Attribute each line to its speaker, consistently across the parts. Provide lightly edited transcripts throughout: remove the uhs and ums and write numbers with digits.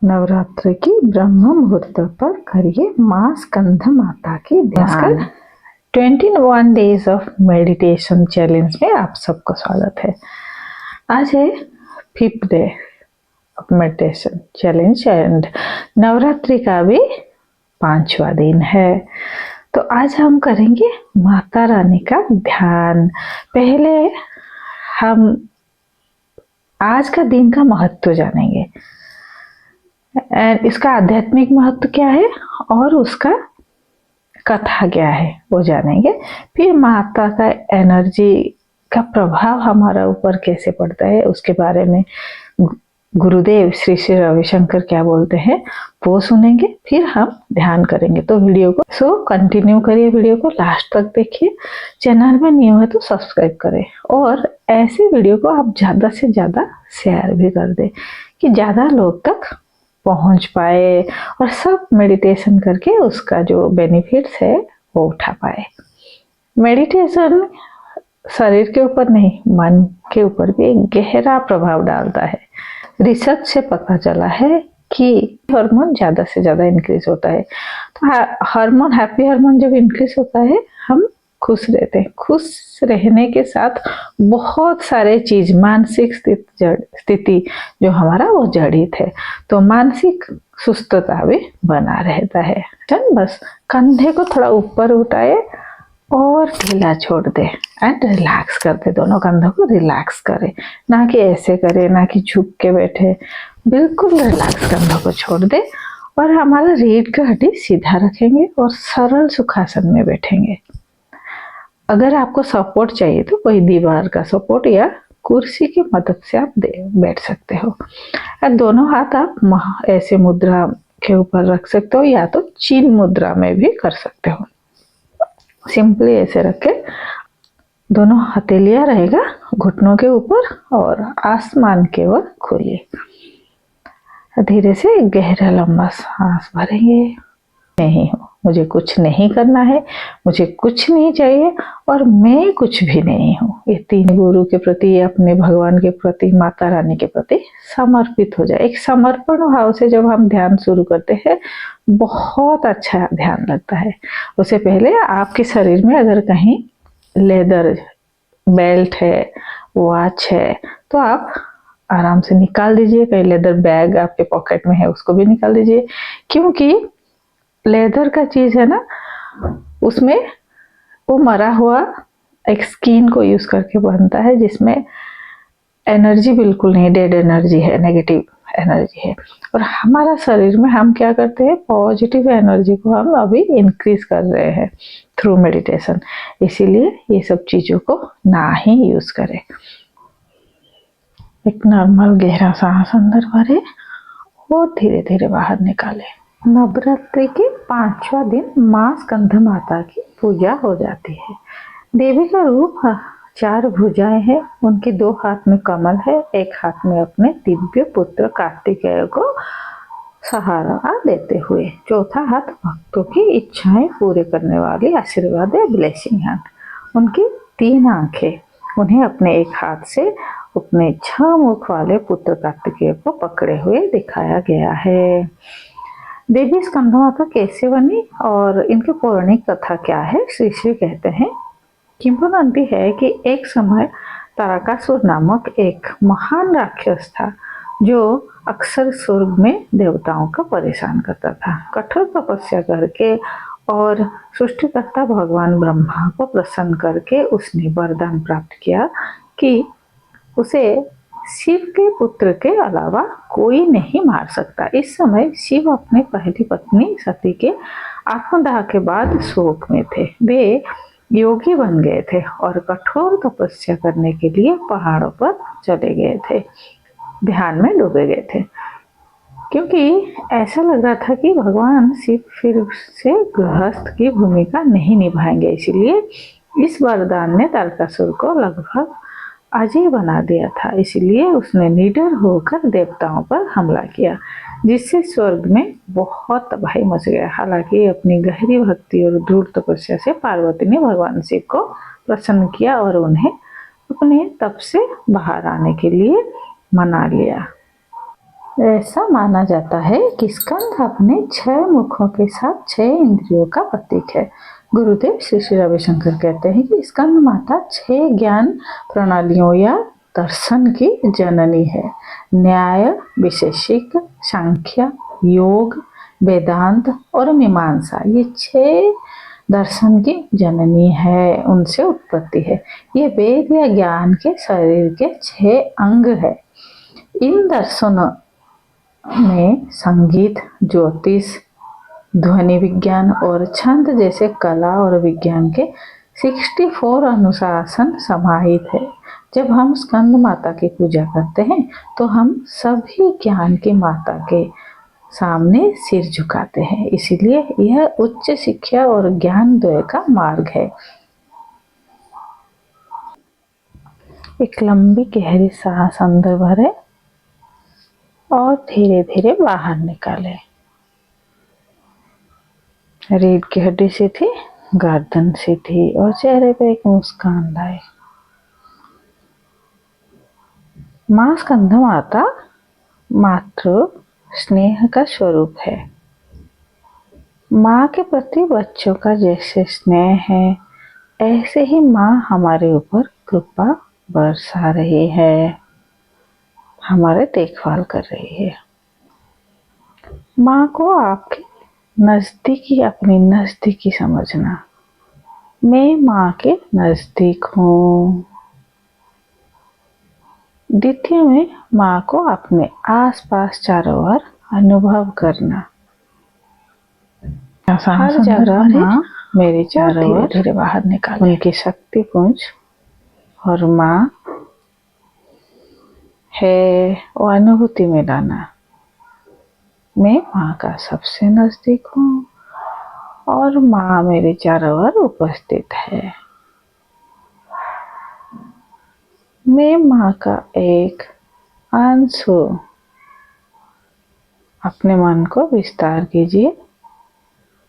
Speaker 1: नवरात्र की ब्रह्म मुहूर्त पर करिए माँ स्कंध माता की ध्यान। 21 डेज ऑफ मेडिटेशन चैलेंज में आप सबको स्वागत है। आज है 5th day of meditation challenge and Navratri का भी 5वां दिन है। तो आज हम करेंगे माता रानी का ध्यान। पहले हम आज का दिन का महत्व जानेंगे एंड इसका आध्यात्मिक महत्व क्या है और उसका कथा क्या है वो जानेंगे। फिर माता का एनर्जी का प्रभाव हमारा ऊपर कैसे पड़ता है उसके बारे में गुरुदेव श्री श्री रविशंकर क्या बोलते हैं वो सुनेंगे। फिर हम ध्यान करेंगे। तो वीडियो को कंटिन्यू करिए, वीडियो को लास्ट तक देखिए। चैनल में न्यू है तो सब्सक्राइब करें और ऐसे वीडियो को आप ज़्यादा से ज़्यादा शेयर भी कर दें कि ज़्यादा लोग तक पहुंच पाए और सब मेडिटेशन करके उसका जो बेनिफिट्स है वो उठा पाए। मेडिटेशन शरीर के ऊपर नहीं, मन के ऊपर भी एक गहरा प्रभाव डालता है। रिसर्च से पता चला है कि हार्मोन ज़्यादा से ज़्यादा इंक्रीज होता है। तो हार्मोन, हैप्पी हार्मोन जब इंक्रीज होता है हम खुश रहते हैं। खुश रहने के साथ बहुत सारे चीज, मानसिक स्थिति जो हमारा वो जड़ित है। तो मानसिक सुस्तता भी बना रहता है। बस कंधे को थोड़ा ऊपर उठाए और ढीला छोड़ दे एंड रिलैक्स कर दे। दोनों कंधों को रिलैक्स करे, ना कि ऐसे करे, ना कि झुक के बैठे। बिल्कुल रिलैक्स कंधों को छोड़ दे और हमारा रीढ़ का हड्डी सीधा रखेंगे और सरल सुखासन में बैठेंगे। अगर आपको सपोर्ट चाहिए तो कोई दीवार का सपोर्ट या कुर्सी की मदद से आप बैठ सकते हो। दोनों हाथ आप ऐसे मुद्रा के ऊपर रख सकते हो या तो चिन्ह मुद्रा में भी कर सकते हो। सिंपली ऐसे रख के दोनों हथेलियां रहेगा घुटनों के ऊपर और आसमान की ओर खोलिए। धीरे से गहरा लंबा सांस भरेंगे। नहीं हो, मुझे कुछ नहीं करना है, मुझे कुछ नहीं चाहिए और मैं कुछ भी नहीं हूँ। ये तीन गुरु के प्रति, अपने भगवान के प्रति, माता रानी के प्रति समर्पित हो जाए। एक समर्पण भाव से जब हम ध्यान शुरू करते हैं बहुत अच्छा ध्यान लगता है। उससे पहले आपके शरीर में अगर कहीं लेदर बेल्ट है, वॉच है तो आप आराम से निकाल दीजिए। कहीं लेदर बैग आपके पॉकेट में है उसको भी निकाल दीजिए, क्योंकि लेदर का चीज है ना, उसमें वो मरा हुआ एक स्किन को यूज करके बनता है जिसमें एनर्जी बिल्कुल नहीं, डेड एनर्जी है, नेगेटिव एनर्जी है। और हमारा शरीर में हम क्या करते हैं, पॉजिटिव एनर्जी को हम अभी इंक्रीज कर रहे हैं थ्रू मेडिटेशन। इसीलिए ये सब चीजों को ना ही यूज करें। एक नॉर्मल गहरा सांस अंदर भरे और धीरे धीरे बाहर निकाले। नवरात्रि के 5वां दिन माँ स्कंध माता की पूजा हो जाती है। देवी का रूप 4 भुजाएं हैं, उनके 2 हाथ में कमल है, एक हाथ में अपने दिव्य पुत्र कार्तिकेय को सहारा देते हुए, चौथा हाथ भक्तों की इच्छाएं पूरे करने वाली आशीर्वाद है, ब्लेसिंग हैंड। उनकी 3 आंखें, उन्हें अपने एक हाथ से अपने 6 मुख वाले पुत्र कार्तिकेय को पकड़े हुए दिखाया गया है। देवी स्कंद माता कैसे बनी और इनकी पौराणिक कथा क्या है। श्री श्री कहते हैं, किंवदंती है कि एक समय तारकासुर नामक एक महान राक्षस था जो अक्सर स्वर्ग में देवताओं को परेशान करता था। कठोर तपस्या करके और सृष्टिकर्ता भगवान ब्रह्मा को प्रसन्न करके उसने वरदान प्राप्त किया कि उसे शिव के पुत्र के अलावा कोई नहीं मार सकता। इस समय शिव अपने पहली पत्नी सती के आत्मदाह के बाद शोक में थे। वे योगी बन गए थे और कठोर तपस्या करने के लिए पहाड़ों पर चले गए थे, ध्यान में डूबे गए थे, क्योंकि ऐसा लग रहा था कि भगवान शिव फिर से गृहस्थ की भूमिका नहीं निभाएंगे। इसलिए इस वरदान ने तारकासुर को लगभग अजय बना दिया था। इसलिए उसने निडर होकर देवताओं पर हमला किया, जिससे स्वर्ग में बहुत तबाही मच गया। हालांकि अपनी गहरी भक्ति और दृढ़ तपस्या से पार्वती ने भगवान शिव को प्रसन्न किया और उन्हें अपने तप से बाहर आने के लिए मना लिया। ऐसा माना जाता है कि स्कंद अपने 6 मुखों के साथ 6 इंद्रियों का प्रतीक है। गुरुदेव श्री श्री रविशंकर कहते हैं कि स्कंद माता 6 ज्ञान प्रणालियों या दर्शन की जननी है। न्याय, विशेषिक, सांख्य, योग, वेदांत और मीमांसा, ये 6 दर्शन की जननी है, उनसे उत्पत्ति है। ये वेद या ज्ञान के शरीर के 6 अंग है। इन दर्शनों में संगीत, ज्योतिष, ध्वनि विज्ञान और छंद जैसे कला और विज्ञान के 64 अनुशासन समाहित है। जब हम स्कंद माता की पूजा करते हैं तो हम सभी ज्ञान की माता के सामने सिर झुकाते हैं, इसीलिए यह उच्च शिक्षा और ज्ञान द्वय का मार्ग है। एक लंबी गहरी सांस अंदर भरे और धीरे धीरे बाहर निकाले। रीढ़ की हड्डी सीधी, गर्दन सीधी और चेहरे पे एक मुस्कान लाए। मां स्कंद माता मातृ स्नेह का स्वरूप है। माँ के प्रति बच्चों का जैसे स्नेह है, ऐसे ही माँ हमारे ऊपर कृपा बरसा रही है, हमारे देखभाल कर रही है। माँ को आपके नजदीकी, अपनी नजदीकी समझना। मैं माँ के नजदीक हूँ। द्वितीय में माँ को अपने आसपास चारों ओर अनुभव करना। हर जगह माँ मेरे चारों ओर धीरे बाहर निकाले। उनकी शक्ति पुंज और माँ है वो अनुभूति में लाना। मैं माँ का सबसे नजदीक हूँ और माँ मेरे चारों ओर उपस्थित है। मैं माँ का एक अंश हूँ। अपने मन को विस्तार कीजिए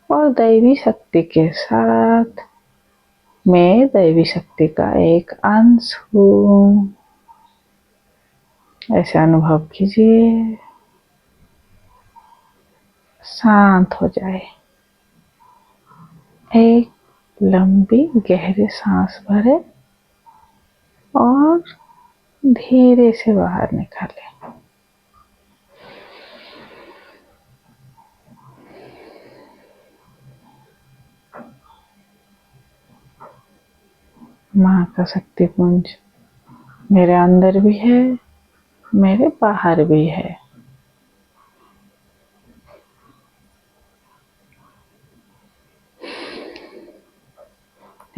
Speaker 1: और दैवी शक्ति के साथ, मैं दैवी शक्ति का एक अंश हूँ, ऐसे अनुभव कीजिए। शांत हो जाए। एक लंबी गहरी सांस भरे और धीरे से बाहर निकाले। माँ का शक्ति पुंज मेरे अंदर भी है, मेरे बाहर भी है।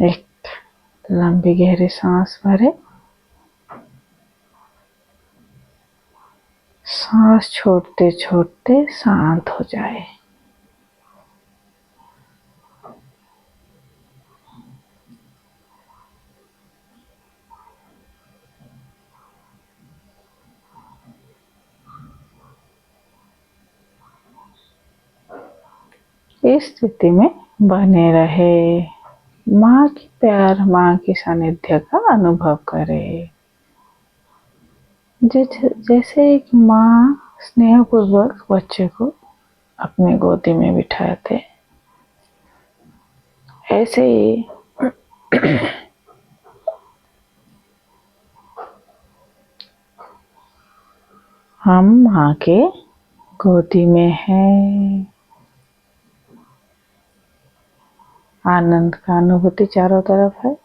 Speaker 1: एक लंबी गहरी सांस भरे, सांस छोड़ते छोड़ते शांत हो जाए। इस स्थिति में बने रहे। माँ की प्यार, माँ की सानिध्य का अनुभव करे। जैसे एक माँ स्नेहपूर्वक बच्चे को अपने गोदी में बिठाते, ऐसे ही हम माँ के गोदी में हैं। आनंद का अनुभूति चारों तरफ है।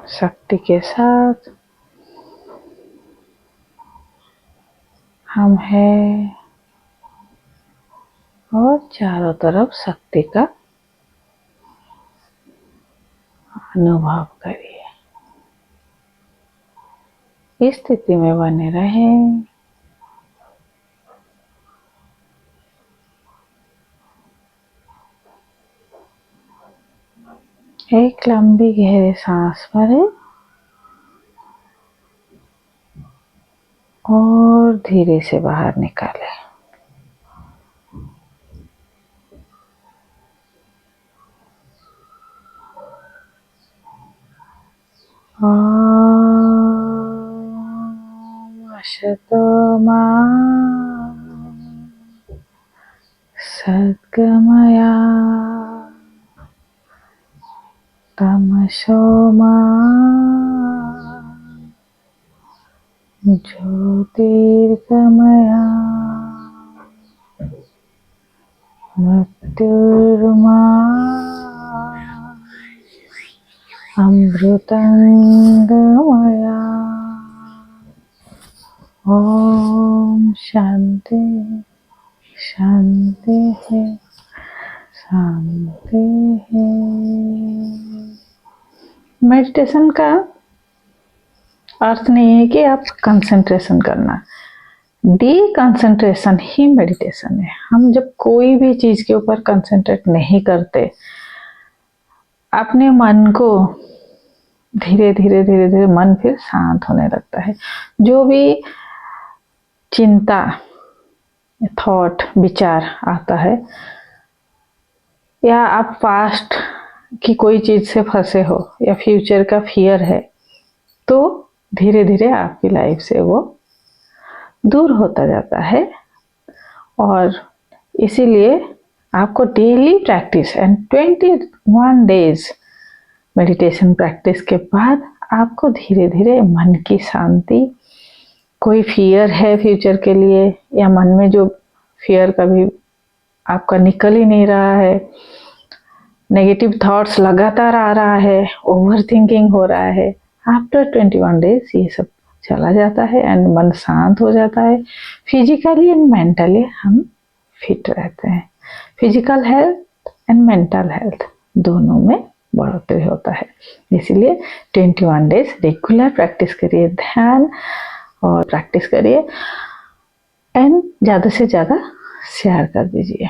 Speaker 1: शक्ति के साथ हम हैं और चारों तरफ शक्ति का अनुभव करिए। इस स्थिति में बने रहें। एक लंबी गहरी सांस भरें और धीरे से बाहर निकालें। असतो मा सद्गमया तमसो मा ज्योतिर्गमया मृत्युर्मा अमृतंगमया। ओम शांति शांति है शांति है। मेडिटेशन का अर्थ नहीं है कि आप कंसंट्रेशन करना, डी कंसंट्रेशन ही मेडिटेशन है। हम जब कोई भी चीज के ऊपर कंसंट्रेट नहीं करते, अपने मन को धीरे धीरे मन फिर शांत होने लगता है। जो भी चिंता, थॉट, विचार आता है, या आप पास्ट की कोई चीज से फंसे हो या फ्यूचर का फियर है, तो धीरे धीरे आपकी लाइफ से वो दूर होता जाता है। और इसीलिए आपको daily practice and 21 days meditation practice के बाद आपको धीरे धीरे मन की शांति, कोई फियर है फ्यूचर के लिए या मन में जो फियर कभी आपका निकल ही नहीं रहा है, नेगेटिव थॉट्स लगातार आ रहा है, ओवर थिंकिंग हो रहा है, आफ्टर 21 डेज ये सब चला जाता है एंड मन शांत हो जाता है। फिजिकली एंड मेंटली हम फिट रहते हैं। Physical health and mental health दोनों में बढ़ोतरी होता है। इसीलिए 21 डेज रेगुलर प्रैक्टिस करिए, ध्यान और प्रैक्टिस करिए एंड ज़्यादा से ज़्यादा शेयर कर दीजिए।